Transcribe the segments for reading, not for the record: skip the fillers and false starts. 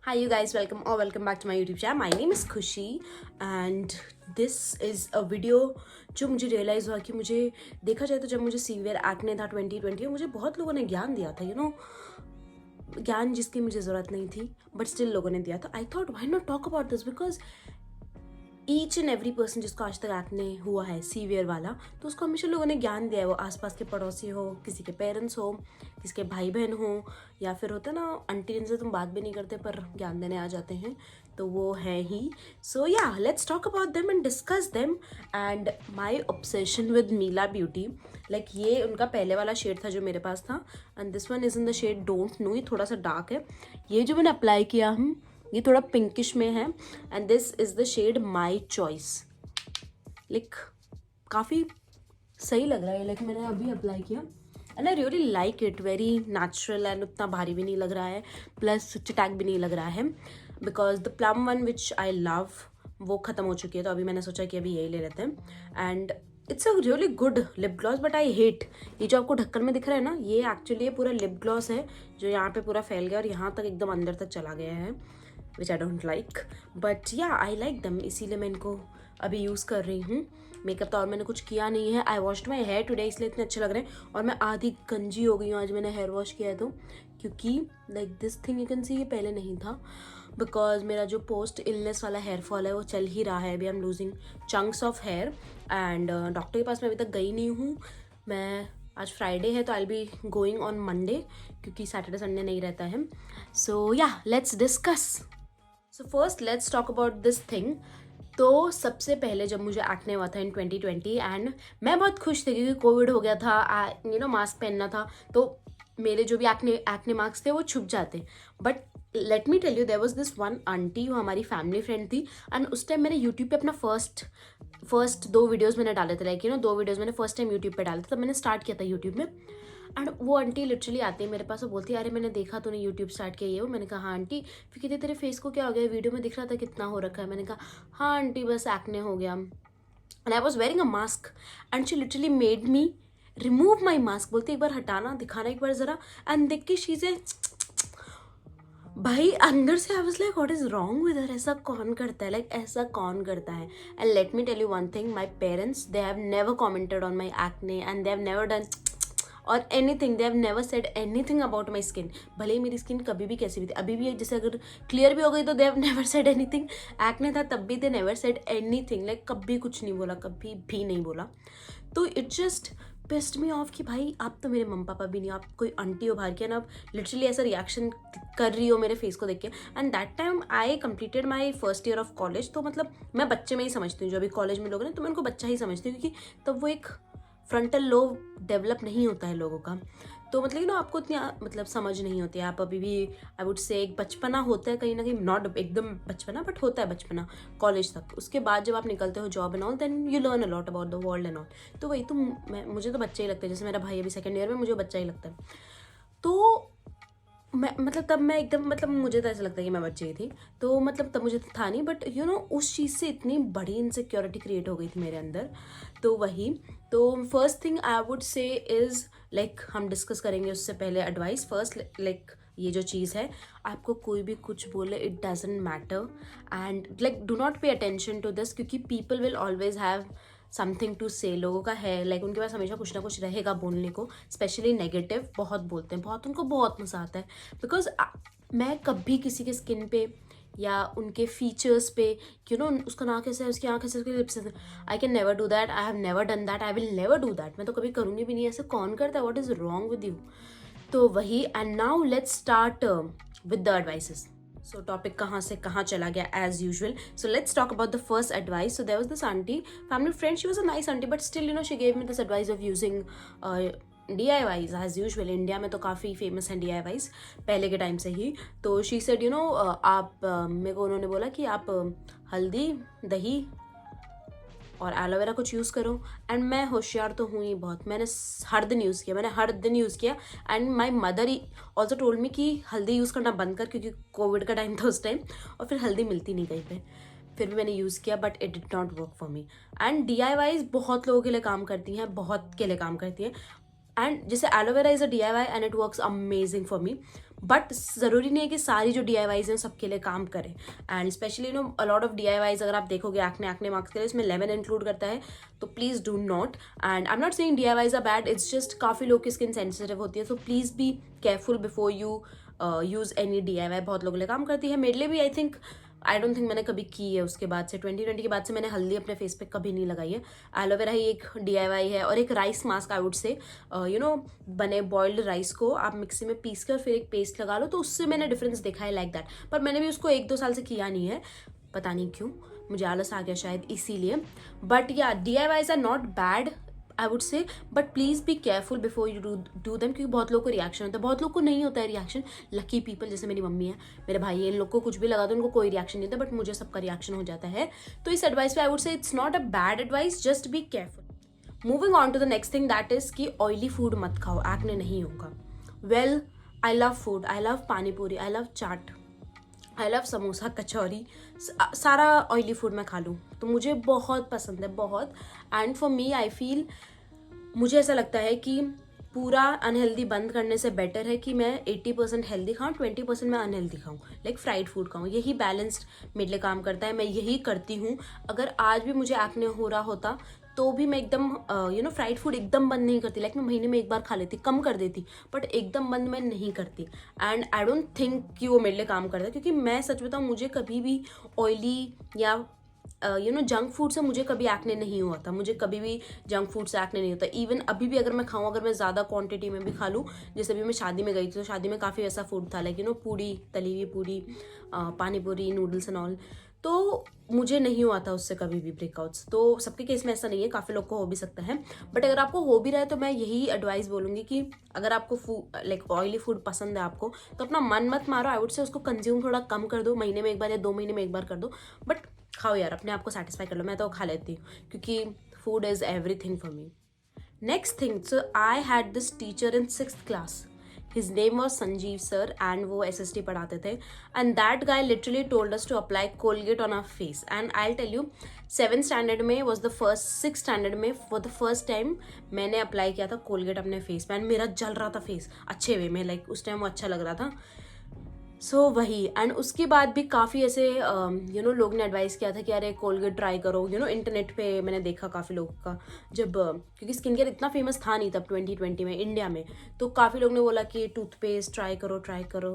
Hi you guys, welcome back to my YouTube channel. My name is Khushi and this is a video जो मुझे realise हुआ कि मुझे देखा जाए तो जब मुझे सीवियर एक्ने था 2020 में मुझे बहुत लोगों ने ज्ञान दिया था ज्ञान जिसकी मुझे ज़रूरत नहीं थी बट स्टिल लोगों ने दिया था. I thought why not talk about this because each and every person जिसको आज तक एक्ने हुआ है सीवियर वाला, तो उसको हमेशा लोगों ने ज्ञान दिया है. वो आसपास के पड़ोसी हो, किसी के पेरेंट्स हो, किसी के भाई बहन हो, या फिर होता ना आंटी जिनसे तुम बात भी नहीं करते पर ज्ञान देने आ जाते हैं, तो वो है ही. सो या let's talk about them and discuss them. And my obsession with Mila beauty, like ये उनका पहले वाला शेड था जो मेरे पास था and this one is in the shade don't know. ये थोड़ा सा डार्क है. ये जो मैंने अप्लाई किया ये थोड़ा पिंकिश में है and this is the shade my choice. Like काफ़ी सही लग रहा है. लाइक मैंने अभी अप्लाई किया and I really like it. Very natural and उतना भारी भी नहीं लग रहा है, प्लस चटैक भी नहीं लग रहा है. Because the plum one which I love वो ख़त्म हो चुकी है, तो अभी मैंने सोचा कि अभी यही ले लेते हैं. And it's a really good lip gloss but I hate ये जो आपको ढक्कन में दिख रहा है ना, ये एक्चुअली ये पूरा लिप ग्लॉस है जो यहाँ पे पूरा फैल गया और यहाँ तक एकदम अंदर तक चला गया है, विच आई डोंट लाइक. बट या आई लाइक दम, इसीलिए मैं इनको अभी यूज़ कर रही हूँ. मेकअप तो और मैंने कुछ किया नहीं है. आई वॉश्ड माई हेयर टुडे, इसलिए इतने अच्छे लग रहे हैं. और मैं आधी गंजी हो गई हूँ आज मैंने हेयर वॉश किया है तो, क्योंकि like this thing you can see ये पहले नहीं था. बिकॉज मेरा जो पोस्ट इलनेस वाला हेयर फॉल है वो चल ही रहा है. अभी I am losing chunks of hair and doctor के पास मैं अभी तक गई नहीं हूँ. मैं आज फ्राइडे है तो आई बी गोइंग ऑन मंडे, क्योंकि सैटरडे संडे नहीं रहता है. सो या let's discuss. So first let's talk about this thing. तो सबसे पहले जब मुझे एक्ने हुआ था इन 2020 एंड मैं बहुत खुश थी क्योंकि कोविड हो गया था, मास्क पहनना था, तो मेरे जो भी एक्ने मार्क्स थे वो छुप जाते. But let me tell you, there was this one aunty वो हमारी फैमिली फ्रेंड थी एंड उस टाइम मैंने यूट्यूब पे अपना फर्स्ट 2 वीडियोज़ मैंने डाले थे. लाइक 2 वीडियोज़ मैंने फर्स्ट टाइम यूट्यूब पे डाले थे, तब मैंने स्टार्ट किया था यूट्यूब में. एंड वो आंटी लिटरली आती है मेरे पास और बोलती है अरे मैंने देखा तूने यूट्यूब स्टार्ट किया ये वो. मैंने कहा हाँ आंटी. फिर कहते तेरे फेस को क्या हो गया, वीडियो में दिख रहा था कितना हो रखा है. मैंने कहा हाँ आंटी बस एक्ने हो गया. And I was wearing a mask and she literally made me remove my mask. बोलती एक बार हटाना, दिखाना एक बार ज़रा. एंड देख के चीज़ें भाई अंदर से I was like what is wrong with her. ऐसा कौन करता है, लाइक ऐसा कौन करता है. And let me tell you one thing, my parents they have never commented on my acne and they have never done और anything. They have never said anything about my skin. भले ही मेरी skin कभी भी कैसी भी थी, अभी भी जैसे अगर क्लियर भी हो गई तो दे have never said anything. Acne था तब भी they never said anything. Like कभी कुछ नहीं बोला, कभी भी नहीं बोला. तो it just pissed me of कि भाई आप तो मेरे मम्मी पापा भी नहीं, आप कोई आंटी हो बाहर के ना, आप लिटरली ऐसा रिएक्शन कर रही हो मेरे फेस को देख के. And that time I completed my first year of college. तो मतलब मैं बच्चे में ही समझती हूँ, जो अभी कॉलेज में लोग हैं तो मैं उनको बच्चा ही समझती हूँ, क्योंकि तब वो एक फ्रंटल लोब डेवलप नहीं होता है लोगों का. तो मतलब आपको इतनी मतलब समझ नहीं होती है. आप अभी भी आई वुड से एक बचपना होता है कहीं ना कहीं, नॉट एकदम बचपना बट होता है बचपना कॉलेज तक. उसके बाद जब आप निकलते हो job and all, then you learn a lot about the world and all. तो वही तो मुझे तो बच्चा ही लगता है. जैसे मेरा भाई अभी 2nd ईयर में, मुझे बच्चा ही लगता है. तो मैं मतलब तब मैं एकदम मतलब मुझे तो ऐसा लगता है कि मैं बच्ची ही थी. तो मतलब तब मुझे तो था नहीं, बट उस चीज़ से इतनी बड़ी इनसिक्योरिटी क्रिएट हो गई थी मेरे अंदर. तो वही, तो फर्स्ट थिंग आई वुड से इज़ लाइक हम डिस्कस करेंगे उससे पहले एडवाइस. फर्स्ट लाइक ये जो चीज़ है, आपको कोई भी कुछ बोले it doesn't matter and like do not pay attention to this, क्योंकि people will always have something to say. लोगों का है लाइक उनके पास हमेशा कुछ ना कुछ रहेगा बोलने को. स्पेशली नेगेटिव बहुत बोलते हैं, बहुत उनको बहुत मज़ा आता है. बिकॉज मैं कभी किसी के स्किन पे या उनके फीचर्स पे उसका नाक कैसा है, उसकी आँख कैसे, उसके lips, I can never do that. I have never done that. I will never do that. मैं तो कभी करूँगी भी नहीं. ऐसे कौन करता है? What is wrong with you? तो वही. And now let's start with the advices. So topic कहाँ से कहाँ चला गया as usual. So let's talk about the first advice. So there was this aunty, family friend. She was a nice aunty but still she gave me this advice of using DIYs as usual. India में तो काफ़ी famous हैं DIYs पहले के time से ही. तो she said आप मेरे को उन्होंने बोला कि आप हल्दी, दही और एलोवेरा कुछ यूज़ करो. एंड मैं होशियार तो हूँ ही बहुत. मैंने हर दिन यूज़ किया. And my mother he also told me कि हल्दी यूज़ करना बंद कर, क्योंकि कोविड का टाइम था उस टाइम और फिर हल्दी मिलती नहीं कहीं पे. फिर भी मैंने यूज़ किया but it did not work for me. And DIYs बहुत लोगों के लिए काम करती हैं, बहुत के लिए काम करती हैं. एंड जैसे aloe vera is a DIY and it works amazing for me. But ज़रूरी नहीं है कि सारी जो DIYs हैं सबके लिए काम करें. And specially a lot of DIYs अगर आप देखोगे एक्ने मार्क्स के लिए इसमें लेमन इंक्लूड करता है, तो please do not. And I am not saying DIYs are bad, it's just काफ़ी लोग की स्किन सेंसिटिव होती है, so please be careful before you use any DIY. बहुत लोगों के लिए काम करती है, मेरे लिए भी आई डोंट थिंक मैंने कभी की है. उसके बाद से 2020 के बाद से मैंने हल्दी अपने फेस पे कभी नहीं लगाई है. एलोवेरा ही एक DIY है, और एक राइस मास्क आई वुड से, बने बॉइल्ड राइस को आप मिक्सी में पीस कर फिर एक पेस्ट लगा लो, तो उससे मैंने डिफरेंस देखा है लाइक दैट. पर मैंने भी उसको 1-2 साल से किया नहीं है, पता नहीं क्यों, मुझे आलस आ गया शायद इसीलिए. But yeah DIYs are not bad I would say, but please be careful before you do them, क्योंकि बहुत लोग को रिएक्शन होता है, बहुत लोग को नहीं होता है रिएक्शन. लकी पीपल जैसे मेरी मम्मी है, मेरे भाई है, इन लोग को कुछ भी लगा दो उनको कोई रिएक्शन नहीं होता, बट मुझे सबका रिएक्शन हो जाता है. तो इस एडवाइस पे I would say it's not a bad advice, just be careful. Moving on to the next thing, that is कि ऑयली फूड मत खाओ, एक्ने नहीं होगा. Well, I love food, I love pani puri, I love chaat, I love samosa, kachori, सारा oily food मैं खा लूँ तो मुझे बहुत पसंद है, बहुत. And for me I feel, मुझे ऐसा लगता है कि पूरा अनहेल्दी बंद करने से बेटर है कि मैं 80% हेल्दी खाऊँ, 20% मैं अनहेल्दी खाऊँ, लाइक फ्राइड फूड खाऊँ. यही बैलेंस्ड मेरे लिए काम करता है, मैं यही करती हूँ. अगर आज भी मुझे एक्ने हो रहा होता तो भी मैं एकदम फ्राइड फूड एकदम बंद नहीं करती, लाइक मैं महीने में एक बार खा लेती, कम कर देती, बट एकदम बंद मैं नहीं करती. एंड आई डोंट थिंक कि वो मेरे लिए काम करता है, क्योंकि मैं सच बताऊँ, मुझे कभी भी ऑयली या जंक फूड से मुझे कभी एक्ने नहीं हुआ था. मुझे कभी भी जंक फूड से एक्ने नहीं होता. इवन अभी भी अगर मैं खाऊं, अगर मैं ज़्यादा क्वांटिटी में भी खा लूँ, जैसे अभी मैं शादी में गई थी, तो शादी में काफ़ी ऐसा फूड था, लाइक पूड़ी, तली हुई पूड़ी, पानी पूरी, नूडल्स एंड ऑल, तो मुझे नहीं हुआ था उससे कभी भी ब्रेकआउट्स. तो सबके केस में ऐसा नहीं है, काफ़ी लोग को हो भी सकता है. बट अगर आपको हो भी रहा है तो मैं यही एडवाइस बोलूँगी कि अगर आपको लाइक ऑयली फूड पसंद है आपको, तो अपना मन मत मारो. आई वुड से उसको कंज्यूम थोड़ा कम कर दो, महीने में एक बार या 2 महीने में एक बार कर दो, बट खाओ यार, अपने आप को सेटिस्फाई कर लो. मैं तो खा लेती हूँ, क्योंकि food is everything for me. Next thing, so I had this teacher in 6th class. His name was Sanjeev sir, and वो SST पढ़ाते थे. And that guy literally told us to apply Colgate on our face. And I'll tell you, 7th standard में was the first, 6th standard में for the first time मैंने apply किया था Colgate अपने face पे. And मेरा जल रहा था फेस अच्छे वे में, लाइक उस टाइम वो अच्छा लग रहा था. सो वही. एंड उसके बाद भी काफ़ी ऐसे लोग ने एडवाइस किया था कि अरे कोलगेट ट्राई करो. इंटरनेट पे मैंने देखा काफ़ी लोगों का, जब क्योंकि स्किन केयर इतना फेमस था नहीं तब 2020 में इंडिया में, तो काफ़ी लोग ने बोला कि टूथपेस्ट ट्राई करो.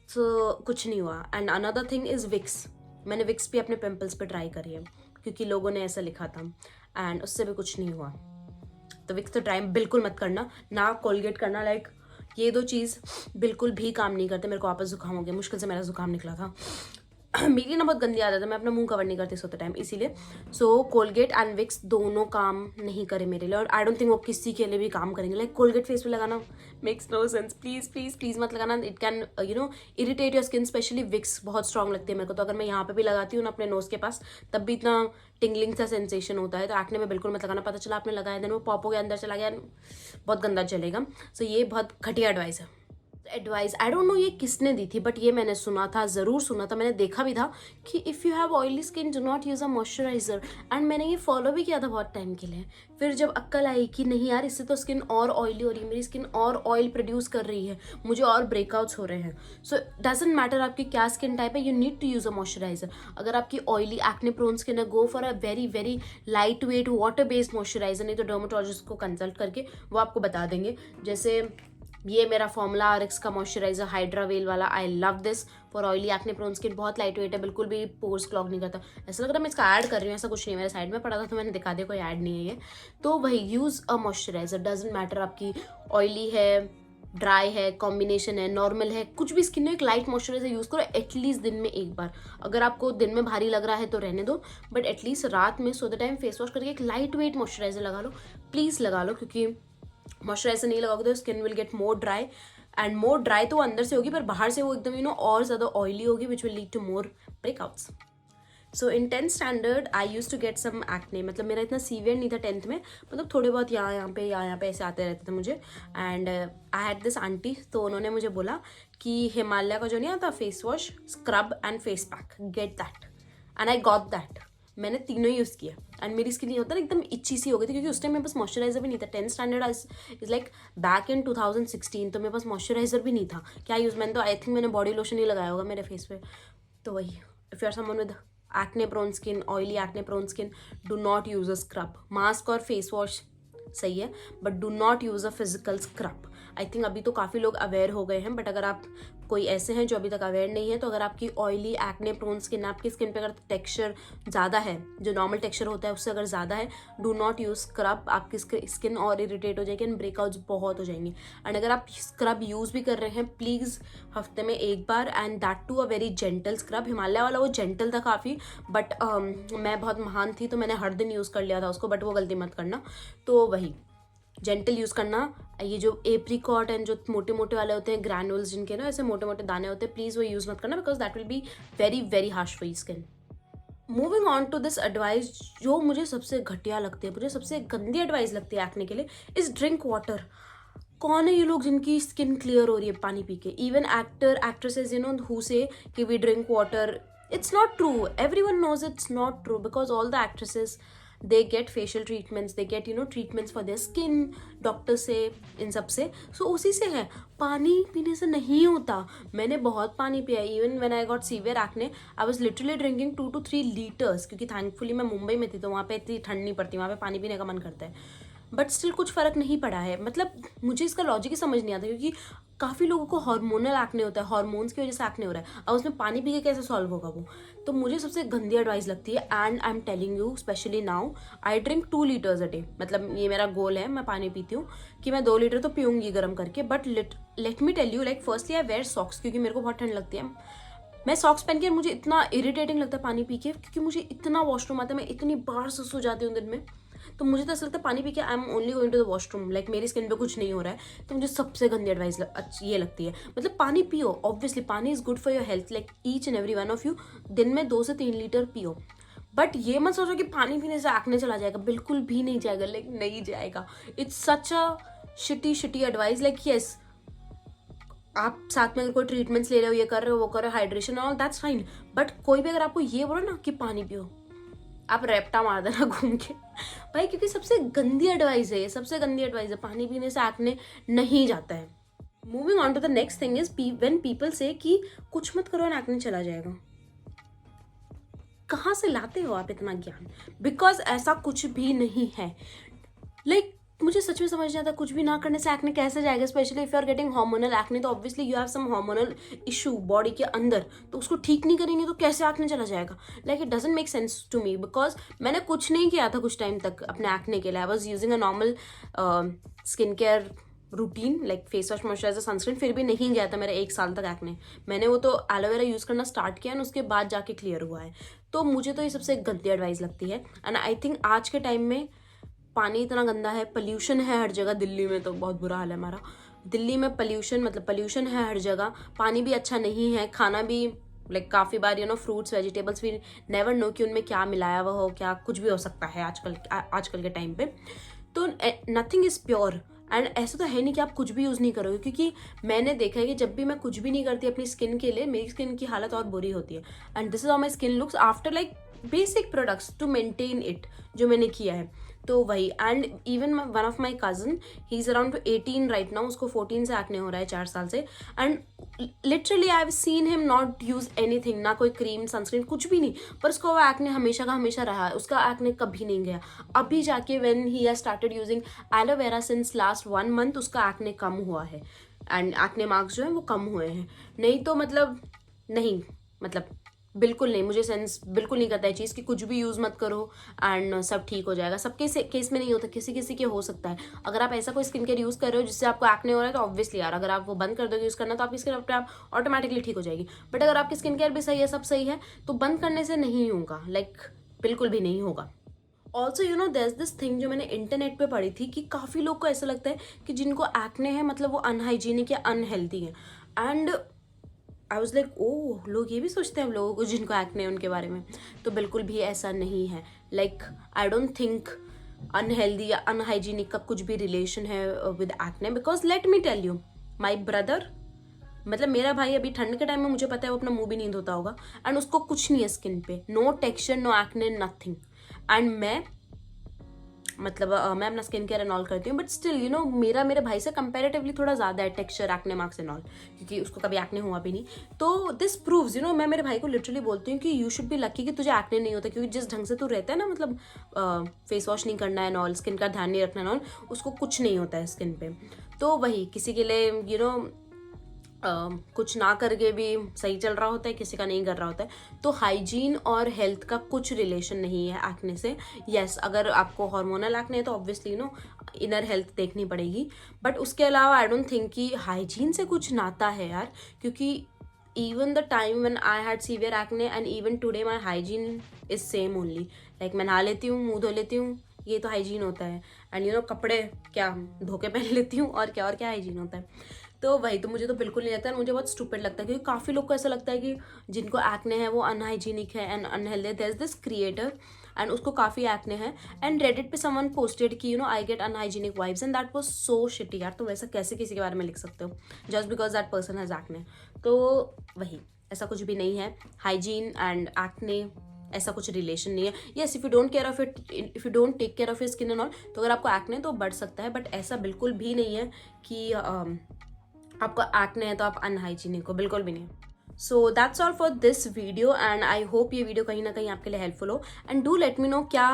सो कुछ नहीं हुआ. And another thing is Vicks. मैंने विक्स भी अपने पिम्पल्स पे ट्राई करी है, क्योंकि लोगों ने ऐसा लिखा था, एंड उससे भी कुछ नहीं हुआ. तो विक्स तो ट्राई बिल्कुल मत करना, ना कोलगेट करना. लाइक ये 2 चीज़ बिल्कुल भी काम नहीं करते. मेरे को वापस जुकाम हो गया, मुश्किल से मेरा जुकाम निकला था. मेरी ना बहुत गंदी आदत है, मैं अपना मुंह कवर नहीं करती सोते टाइम, इसीलिए. सो कोलगेट एंड विक्स दोनों काम नहीं करे मेरे लिए, और आई डोंट थिंक वो किसी के लिए भी काम करेंगे. लाइक कोलगेट फेस पे लगाना मेक्स नो सेंस. प्लीज़ मत लगाना. It can irritate your skin. Especially Vicks बहुत स्ट्रॉन्ग लगती है मेरे को, तो अगर मैं यहाँ पे भी लगाती हूँ ना अपने नोज़ के पास, तब भी इतना टिंगलिंग सा सेंसेशन होता है. तो एक्ने में बिल्कुल मत लगाना. पता चला आपने लगाया, देन वो पॉप हो गया, अंदर चला गया, बहुत गंदा चलेगा. सो ये बहुत घटिया एडवाइस है. एडवाइस आई डोंट नो ये किसने दी थी, बट ये मैंने सुना था, ज़रूर सुना था, मैंने देखा भी था कि if you have oily skin do not use a moisturiser. And मैंने ये फॉलो भी किया था बहुत टाइम के लिए. फिर जब अक्ल आई कि नहीं यार, इससे तो स्किन और ऑयली हो रही है, मेरी स्किन और ऑयल प्रोड्यूस कर रही है, मुझे और ब्रेकआउट्स हो रहे हैं. सो डजेंट मैटर आपकी क्या स्किन टाइप है, you need to use a moisturiser. अगर आपकी ऑयली एक्ने प्रोन स्किन है, go for a very very light weight water based moisturiser. नहीं तो डर्माटोलॉजिस्ट को कंसल्ट करके वो आपको बता देंगे. जैसे ये मेरा फॉर्मूला RX का मॉइस्चराइजर हाइड्रावेल वाला, I love this for oily acne prone skin. बहुत लाइट वेट है, बिल्कुल भी पोर्स क्लॉग नहीं करता. ऐसा लग रहा है मैं इसका ऐड कर रही हूँ, ऐसा कुछ नहीं है. मेरे साइड में पड़ा था तो मैंने दिखा दिया, कोई ऐड नहीं है ये. तो वही, use a moisturiser. Doesn't matter आपकी ऑयली है, ड्राई है, कॉम्बिनेशन है, नॉर्मल है, कुछ भी स्किन में एक लाइट मॉइस्चराइजर यूज़ करो एटलीस्ट दिन में एक बार. अगर आपको दिन में भारी लग रहा है तो रहने दो, बट एटलीस्ट रात में सोते टाइम फेस वॉश करके एक लाइट वेट मॉइस्चराइजर लगा लो. प्लीज़ लगा लो, क्योंकि मॉइस्चराइजर नहीं लगाओगे तो skin will get more dry. And more dry तो अंदर से होगी, पर बाहर से वो एकदम और ज़्यादा ऑयली होगी, which will lead to more breakouts. So in 10th standard I use to get some acne. मतलब मेरा इतना सीवियर नहीं था 10th में, मतलब थोड़े बहुत यहाँ पे ऐसे आते रहते थे मुझे. And I had this aunty, तो उन्होंने मुझे बोला कि हिमालय का जो नहीं आता face wash, scrub and face pack, get that. And I got that. मैंने तीनों ही यूज़ किया एंड मेरी स्किन ये होता है एकदम इच्छी सी हो गई थी, क्योंकि उस टाइम मेरे पास मॉइस्चराइजर भी नहीं था। 10th standard is like back in 2016, तो मेरे पास मॉइस्चराइजर भी नहीं था। क्या यूज़, मैंने तो आई थिंक मैंने बॉडी लोशन ही लगाया होगा मेरे फेस पे। तो वही, if you are someone with acne prone skin, oily acne prone skin, do not use a scrub. Mask और फेस वॉश सही है, but do not use a physical scrub. I think अभी तो काफ़ी लोग अवेयर हो गए हैं, बट अगर आप कोई ऐसे हैं जो अभी तक अवेयर नहीं है, तो अगर आपकी ऑयली एक्ने प्रोन स्किन, आपकी स्किन पे अगर टेक्सचर ज़्यादा है, जो नॉर्मल टेक्सचर होता है उससे अगर ज़्यादा है, डू नॉट यूज़ स्क्रब। आपकी स्किन और इरिटेट हो जाएगी एंड ब्रेकआउट्स बहुत हो जाएंगे। एंड अगर आप स्क्रब यूज़ भी कर रहे हैं, प्लीज़ हफ्ते में एक बार, and that too a very gentle scrub. Himalaya वाला वो जेंटल था काफ़ी, बट मैं बहुत महान थी तो मैंने हर दिन यूज़ कर लिया था उसको, बट वो गलती मत करना। तो वही जेंटल यूज़ करना। ये जो एप्रिकॉट एंड जो मोटे मोटे वाले होते हैं ग्रैनुल्स, जिनके ना ऐसे मोटे मोटे दाने होते हैं, प्लीज़ वो यूज़ मत करना, because that will be very very harsh for your skin. Moving on to this advice, जो मुझे सबसे घटिया लगती है, मुझे सबसे गंदी एडवाइस लगती है एक्ने के लिए, इज़ ड्रिंक वाटर। कौन है ये लोग जिनकी स्किन क्लियर हो रही है पानी पी के? Even actresses, you know, who say कि we drink water, it's not true. Everyone knows it's not true, because all the actresses, they get facial treatments, they get, you know, treatments for their skin, doctor से, इन सब से। सो उसी से है, पानी पीने से नहीं होता। मैंने बहुत पानी पिया। Even when I got severe acne, I was literally drinking 2 to 3 litres, क्योंकि थैंकफुली मैं मुंबई में थी तो वहाँ पे इतनी ठंड नहीं पड़ती, वहाँ पे पानी पीने का मन करता है, बट स्टिल कुछ फ़र्क नहीं पड़ा है। मतलब मुझे इसका लॉजिक ही समझ नहीं आता, क्योंकि काफ़ी लोगों को हार्मोनल एक्ने होता है, हार्मोन्स की वजह से एक्ने हो रहा है, और उसमें पानी पी के कैसे सॉल्व होगा वो? तो मुझे सबसे गंदी एडवाइस लगती है, and I am telling you specially now, I drink 2 litres a day. मतलब ये मेरा गोल है, मैं पानी पीती हूँ कि मैं 2 लीटर तो पीऊँगी गर्म करके। But let me tell you, like firstly I wear socks, क्योंकि मेरे को बहुत ठंड लगती है। मैं सॉक्स पहन के मुझे इतना इरिटेटिंग लगता है पानी पी के, क्योंकि मुझे इतना वॉशरूम आता है, मैं इतनी बार सुसु जाती हूँ दिन में, तो मुझे तो ऐसा लगता है पानी पी के I am only going to the washroom, like मेरी स्किन पे कुछ नहीं हो रहा है। तो मुझे सबसे गंदी एडवाइस ये लगती है। मतलब पानी पियो, ऑब्वियसली पानी is good for your health, like each and every one of you दिन में 2 से 3 लीटर पियो। बट ये मत सोचो कि पानी पीने से एक्ने चला जाएगा, बिल्कुल भी नहीं जाएगा, लाइक नहीं जाएगा। It's such a shitty advice. Like yes, आप साथ में अगर कोई ट्रीटमेंट्स ले रहे हो, ये कर रहे हो, वो कर रहे हो, hydration all, that's fine, but कोई भी अगर आपको ये बोलो ना कि पानी पियो, आप रैप्टा मार देना घूम के भाई, क्योंकि सबसे गंदी एडवाइस है ये, सबसे गंदी एडवाइस है। पानी पीने से एक्ने नहीं जाता है। Moving on to the next thing is, when people say कि कुछ मत करो एंड एक्ने चला जाएगा, कहाँ से लाते हो आप इतना ज्ञान? बिकॉज ऐसा कुछ भी नहीं है। लाइक मुझे सच में समझ नहीं आता, कुछ भी ना करने से एक्ने कैसे जाएगा? Specially if you are getting hormonal acne, तो obviously you have some hormonal issue body के अंदर, तो उसको ठीक नहीं करेंगे तो कैसे एक्ने चला जाएगा? Like it doesn't make sense to me, because मैंने कुछ नहीं किया था कुछ टाइम तक अपने एक्ने के लिए। I was using a normal skin care routine, like face wash, moisturiser, sunscreen, फिर भी नहीं गया था मेरा 1 साल तक एक्ने। मैंने वो तो एलोवेरा यूज़ करना स्टार्ट किया एंड उसके बाद जाके क्लियर हुआ है। तो मुझे तो ये सबसे गंदी एडवाइस लगती है। एंड आई थिंक आज के टाइम में पानी इतना गंदा है, पोल्यूशन है हर जगह। दिल्ली में तो बहुत बुरा हाल है हमारा। दिल्ली में पोल्यूशन, मतलब पोल्यूशन है हर जगह, पानी भी अच्छा नहीं है, खाना भी लाइक काफ़ी बार यू नो फ्रूट्स वेजिटेबल्स भी नेवर नो कि उनमें क्या मिलाया हुआ हो, क्या कुछ भी हो सकता है आजकल के टाइम पे। तो नथिंग इज़ प्योर। एंड ऐसा तो है नहीं कि आप कुछ भी यूज़ नहीं करोगे, क्योंकि मैंने देखा है कि जब भी मैं कुछ भी नहीं करती अपनी स्किन के लिए, मेरी स्किन की हालत और बुरी होती है। And this is how my skin looks after like basic products to maintain it, जो मैंने किया है। तो वही, and even one of my cousin, he is around 18 right now, उसको 14 से एक्ने हो रहा है 4 साल से। And literally I have seen him not use anything, ना कोई क्रीम, सनस्क्रीन, कुछ भी नहीं, पर उसको वो एक्ने हमेशा का हमेशा रहा है, उसका एक्ने कभी नहीं गया। अभी जाके when he has started using aloe vera since last 1 month, उसका एक्ने कम हुआ है एंड एक्ने मार्क्स जो है वो कम हुए हैं। नहीं तो मतलब नहीं, मतलब बिल्कुल नहीं, मुझे सेंस बिल्कुल नहीं करता है चीज़ कि कुछ भी यूज़ मत करो एंड सब ठीक हो जाएगा। सबके केस में नहीं होता, किसी किसी के हो सकता है। अगर आप ऐसा कोई स्किन केयर यूज़ कर रहे हो जिससे आपको एक्ने हो रहा है, तो ऑब्वियसली यार अगर आप वो बंद कर दोगे यूज़ करना, तो आपकी स्किन अपने आप ऑटोमेटिकली ठीक हो जाएगी। बट अगर आपकी स्किन केयर भी सही है, सब सही है, तो बंद करने से नहीं होगा, लाइक बिल्कुल भी नहीं होगा। Also you know there this thing जो मैंने इंटरनेट पे पढ़ी थी, कि काफ़ी लोग को ऐसा लगता है कि जिनको एक्ने है मतलब वो अनहाइजीनिक या अनहेल्दी है। And I was like oh, लोग ये भी सोचते हैं हम लोगों को जिनको एक्ने है उनके बारे में। तो बिल्कुल भी ऐसा नहीं है। Like I don't think unhealthy या अनहाइजीनिक का कुछ भी रिलेशन है with acne, because let me tell you, my brother मतलब मेरा भाई अभी ठंड के टाइम में मुझे पता है वो अपना मुंह भी नहीं धोता होगा, एंड उसको कुछ नहीं है स्किन पे, no texture, no acne, nothing. And मैं मैं अपना स्किन केयर एंड ऑल करती हूँ, बट स्टिल मेरा मेरे भाई से कंपैरेटिवली थोड़ा ज़्यादा है texture, acne marks and all, क्योंकि उसको कभी एक्ने हुआ भी नहीं। तो दिस प्रूव्स मैं मेरे भाई को लिटरली बोलती हूँ कि यू शुड बी लकी कि तुझे एक्ने नहीं होता, क्योंकि जिस ढंग से तू रहता है ना, मतलब फेस वॉश नहीं करना है एंड ऑल, स्किन का ध्यान नहीं रखना है ऑल, उसको कुछ नहीं होता है स्किन पे। तो वही किसी के लिए कुछ ना करके भी सही चल रहा होता है, किसी का नहीं कर रहा होता है। तो हाइजीन और हेल्थ का कुछ रिलेशन नहीं है एक्ने से। यस, अगर आपको हार्मोनल एक्ने है तो ऑब्वियसली इनर हेल्थ देखनी पड़ेगी, बट उसके अलावा आई डोंट थिंक कि हाइजीन से कुछ नाता है यार, क्योंकि even the time when I had severe acne and even today my hygiene is same only, like मैं नहा लेती हूँ, मुंह धो लेती हूँ, ये तो हाइजीन होता है। एंड कपड़े क्या धो के पहन लेती हूँ, और क्या हाइजीन होता है। तो वही, तो मुझे तो बिल्कुल नहीं लगता है, मुझे बहुत स्टूपिड लगता है, क्योंकि काफ़ी लोग को ऐसा लगता है कि जिनको एक्ने है वो अनहाइजीनिक है and unhealthy. There is this creator and उसको काफ़ी एक्ने है, एंड रेडिट पे समवन पोस्टेड कि I get unhygienic vibes and that was so shitty. यार तो वैसा कैसे किसी के बारे में लिख सकते हो just because that person has acne? तो वही, ऐसा कुछ भी नहीं है। हाइजीन एंड एक्ने ऐसा कुछ रिलेशन नहीं है। Yes, if you don't care of it, if you don't take care of your skin and all, तो अगर आपको एक्ने तो बढ़ सकता है, बट ऐसा बिल्कुल भी नहीं है कि आपको एक्ने है तो आप अनहाइजीनिक हो, बिल्कुल भी नहीं। So that's all for this video, and I hope ये वीडियो कहीं ना कहीं आपके लिए हेल्पफुल हो। And do let me know क्या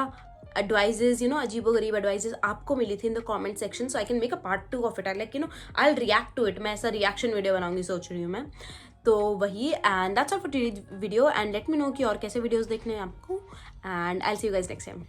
एडवाइजेज अजीबो गरीब एडवाइजेज आपको मिली थी in the comment section, so I can make a part 2 of it. I I react to it. मैं ऐसा रिएक्शन वीडियो बनाऊंगी सोच रही हूँ मैं। तो वही, and that's all for today video, and let me no कि और कैसे वीडियोज देखने हैं आपको, and I will see you guys next time.